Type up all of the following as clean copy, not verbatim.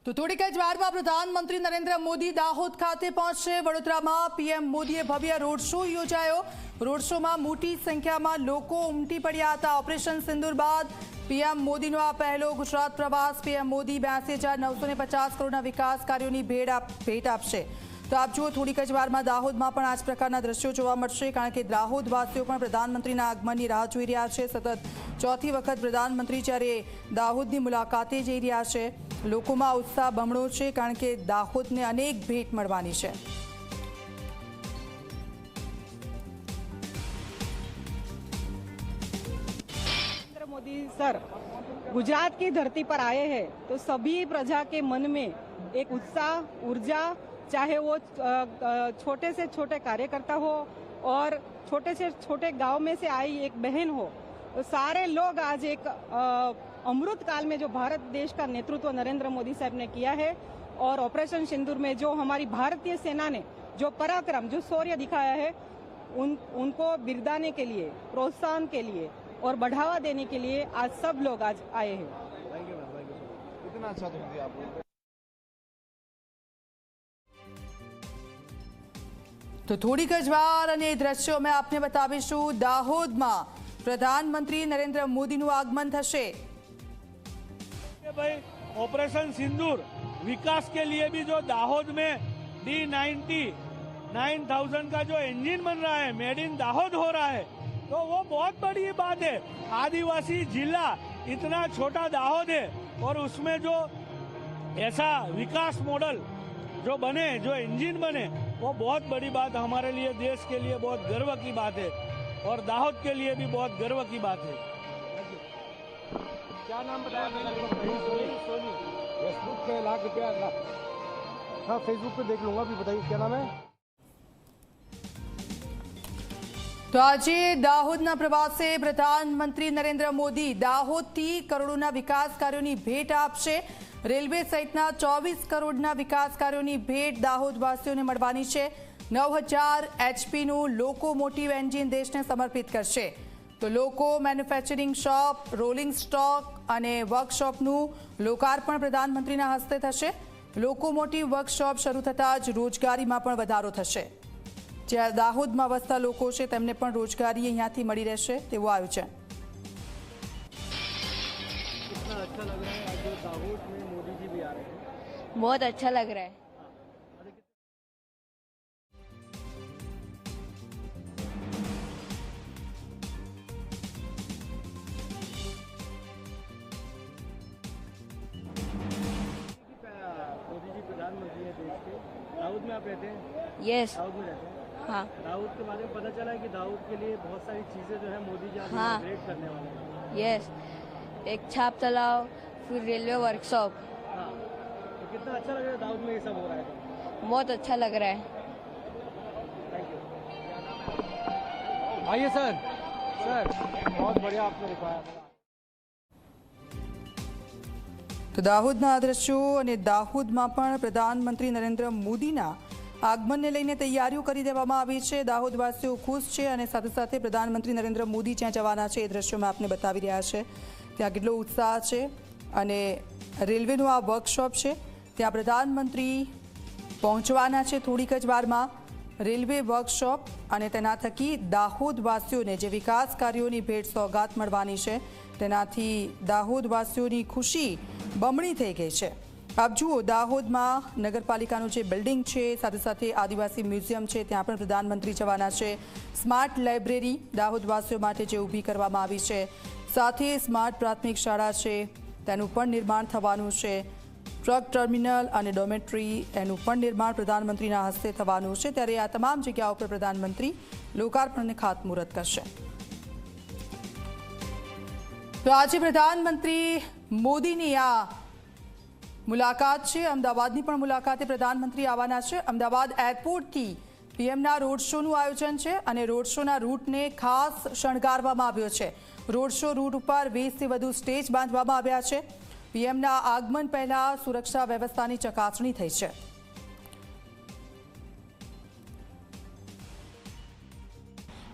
તો થોડીક જ વારમાં પ્રધાનમંત્રી નરેન્દ્ર મોદી દાહોદ ખાતે પહોંચશે। વડોદરામાં પીએમ મોદીએ ભવ્ય રોડ શો યોજાયો। રોડ શોમાં મોટી સંખ્યામાં લોકો ઉમટી પડ્યા હતા। ઓપરેશન સિંદૂર બાદ પીએમ મોદીનો આ પહેલો ગુજરાત પ્રવાસ। પીએમ મોદી 82,950 કરોડના વિકાસ કાર્યોની ભેટ આપશે। તો આપ જુઓ, થોડીક જ વારમાં દાહોદમાં પણ આ જ પ્રકારના દ્રશ્યો જોવા મળશે, કારણ કે દાહોદવાસીઓ પણ પ્રધાનમંત્રીના આગમનની રાહ જોઈ રહ્યા છે। સતત ચોથી વખત પ્રધાનમંત્રી જ્યારે દાહોદની મુલાકાતે જઈ રહ્યા છે। લોકોમાં ઉત્સાહ બમણો છે, કારણ કે દાહોદને અનેક ભેટ મળવાની છે। नरेंद्र मोदी सर गुजरात की धरती पर आए हैं तो सभी प्रजा के मन में एक उत्साह, ऊर्जा, चाहे वो छोटे से छोटे कार्यकर्ता हो और छोटे से छोटे गांव में से आई एक बहन हो, तो सारे लोग आज एक अमृत काल में जो भारत देश का नेतृत्व नरेंद्र मोदी साहब ने किया है और ऑपरेशन सिंदूर में जो हमारी भारतीय सेना ने जो पराक्रम, जो शौर्य दिखाया है, उनको बिरदाने के लिए, प्रोत्साहन के लिए और बढ़ावा देने के लिए आज सब लोग आज आए हैं। थैंक यू मैम, इतना अच्छा दिया आपको। તો થોડીક જ વાર અને દ્રશ્યો મેં આપને બતાવીશું। દાહોદમાં પ્રધાનમંત્રી નરેન્દ્ર મોદીનું આગમન થશે। भाई ऑपरेशन सिंदूर विकास के लिए भी जो दाहोद में D90 9000 का जो इंजन बन रहा है, मेड इन दाहोद हो रहा है, तो वो बहुत बड़ी बात है। आदिवासी जिला इतना छोटा दाहोद है और उसमें जो ऐसा विकास मॉडल जो बने, जो इंजन बने, वो बहुत बड़ी बात हमारे लिए, देश के लिए बहुत गर्व की बात है और दाहोद के लिए भी बहुत गर्व की बात है। क्या नाम बताया? सोनी। फेसबुक पे ₹1,00,000। हाँ, फेसबुक पे देख लूंगा। अभी बताइए क्या नाम है? તો આજે દાહોદના પ્રવાસે પ્રધાનમંત્રી નરેન્દ્ર મોદી દાહોદથી કરોડોના વિકાસ કાર્યોની ભેટ આપશે। રેલવે સહિતના 24 કરોડના વિકાસ કાર્યોની ભેટ દાહોદવાસીઓને મળવાની છે। 9000 HPનું લોકોમોટિવ એન્જિન દેશને સમર્પિત કરશે। તો લોકો મેન્યુફેક્ચરિંગ શોપ, રોલિંગ સ્ટોક અને વર્કશોપનું લોકાર્પણ પ્રધાનમંત્રીના હસ્તે થશે। લોકોમોટિવ વર્કશોપ શરૂ થતાં જ રોજગારીમાં પણ વધારો થશે। જ્યાં દાહોદમાં વસતા લોકો છે તેમને પણ રોજગારી અહીંયાથી મળી રહેશે તેવું આયોજન। कितना अच्छा लग रहा है आज जो दाहोद में मोदी जी भी आ रहे हैं। बहुत अच्छा लग रहा है। मोदी जी प्रधानमंत्री है देश के। दाऊद में आप रहते हैं? यस। दाऊद में रहते हैं? हाँ दाऊद के बारे में पता चला है कि दाऊद के लिए बहुत सारी चीजें जो है मोदी जी आज हाँ। इनॉग्रेट करने वाले हैं। यस, एक छाप तालाब, फिर रेलवे वर्कशॉप। हाँ, तो कितना अच्छा लग रहा है दाऊद में ये सब हो रहा है तो? बहुत अच्छा लग रहा है। Thank you. आइए सर। सर बहुत बढ़िया आपने दिखाया। તો દાહોદના દ્રશ્યો અને દાહોદમાં પણ પ્રધાનમંત્રી નરેન્દ્ર મોદીના આગમનને લઈને તૈયારીઓ કરી દેવામાં આવી છે। દાહોદવાસીઓ ખુશ છે અને સાથે સાથે પ્રધાનમંત્રી નરેન્દ્ર મોદી જ્યાં જવાના છે એ દ્રશ્યો મેં આપને બતાવી રહ્યા છે। ત્યાં કેટલો ઉત્સાહ છે અને રેલવેનું આ વર્કશોપ છે, ત્યાં પ્રધાનમંત્રી પહોંચવાના છે થોડીક જ વારમાં। રેલવે વર્કશોપ અને તેના થકી દાહોદવાસીઓને જે વિકાસ કાર્યોની ભેટ સોગાત મળવાની છે તેનાથી દાહોદવાસીઓની ખુશી બમણી થઈ ગઈ છે। આપ જુઓ, દાહોદમાં નગરપાલિકાનું જે બિલ્ડિંગ છે, સાથે સાથે આદિવાસી મ્યુઝિયમ છે, ત્યાં પણ પ્રધાનમંત્રી જવાના છે। સ્માર્ટ લાઇબ્રેરી દાહોદવાસીઓ માટે જે ઊભી કરવામાં આવી છે, સાથે સ્માર્ટ પ્રાથમિક શાળા છે તેનું પણ નિર્માણ થવાનું છે। ટ્રક ટર્મિનલ અને ડોમેટ્રી એનું પણ નિર્માણ પ્રધાનમંત્રીના હસ્તે થવાનું છે। ત્યારે આ તમામ જગ્યાઓ પર પ્રધાનમંત્રી લોકાર્પણ અને ખાતમુહૂર્ત કરશે। તો આજે પ્રધાનમંત્રી મોદીની આ મુલાકાત છે। અમદાવાદની પણ મુલાકાતે પ્રધાનમંત્રી આવવાના છે। અમદાવાદ એરપોર્ટથી પીએમના રોડ શોનું આયોજન છે અને રોડ શોના રૂટને ખાસ શણગારવામાં આવ્યો છે। રોડ શો રૂટ ઉપર 20થી વધુ સ્ટેજ બાંધવામાં આવ્યા છે। પીએમના આગમન પહેલા સુરક્ષા વ્યવસ્થાની ચકાસણી થઈ છે।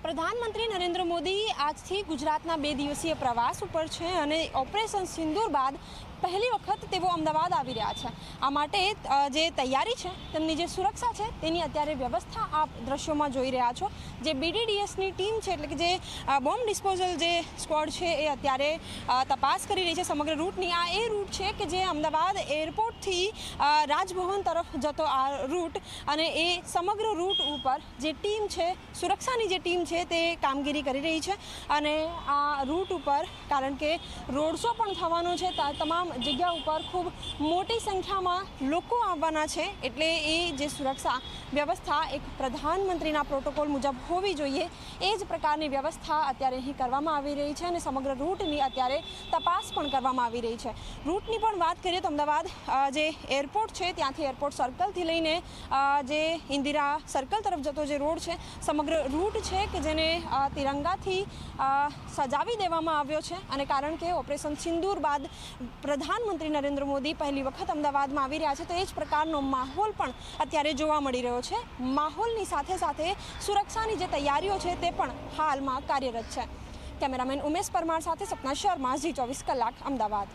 प्रधानमंत्री नरेंद्र मोदी आज थी गुजरातना 2 दिवसीय प्रवास पर है। ऑपरेशन सिंदूर बाद પહેલી વખત તેઓ અમદાવાદ આવી રહ્યા છે. આ માટે જે તૈયારી છે, તેમની જે સુરક્ષા છે, તેની અત્યારે વ્યવસ્થા આપ દ્રશ્યોમાં જોઈ રહ્યા છો. જે BDDSની ટીમ છે, એટલે કે જે બોમ્બ ડિસ્પોઝલ જે સ્ક્વોડ છે, એ અત્યારે તપાસ કરી રહી છે સમગ્ર રૂટની. આ એ રૂટ છે કે જે અમદાવાદ એરપોર્ટથી રાજભવન તરફ જતો આ રૂટ, અને એ સમગ્ર રૂટ ઉપર જે ટીમ છે, સુરક્ષાની જે ટીમ છે, તે કામગીરી કરી રહી છે. અને આ રૂટ ઉપર કારણ કે રોડ શો પણ થવાનો છે, તમામ જગ્યા ઉપર ખૂબ મોટી સંખ્યામાં લોકો આવવાના છે, એટલે એ જે સુરક્ષા વ્યવસ્થા એક પ્રધાનમંત્રીના પ્રોટોકોલ મુજબ હોવી જોઈએ, એ જ પ્રકારની વ્યવસ્થા અત્યારે અહીં કરવામાં આવી રહી છે. અને સમગ્ર રૂટની અત્યારે તપાસ પણ કરવામાં આવી રહી છે. રૂટની પણ વાત કરીએ તો અમદાવાદ જે એરપોર્ટ છે, ત્યાંથી એરપોર્ટ સર્કલથી લઈને જે ઇન્દિરા સર્કલ તરફ જતો જે રોડ છે, સમગ્ર રૂટ છે કે જેને તિરંગાથી સજાવી દેવામાં આવ્યો છે. અને કારણ કે ઓપરેશન સિંદૂર બાદ પ્રધાનમંત્રી નરેન્દ્ર મોદી પહેલી વખત અમદાવાદમાં આવી રહ્યા છે, તો એ જ પ્રકારનો માહોલ પણ અત્યારે જોવા મળી રહ્યો છે. માહોલની સાથે સાથે સુરક્ષાની જે તૈયારીઓ છે, તે પણ હાલમાં કાર્યરત છે. કેમેરામેન ઉમેશ પરમાર સાથે સપના શર્મા, Zee 24 કલાક, અમદાવાદ.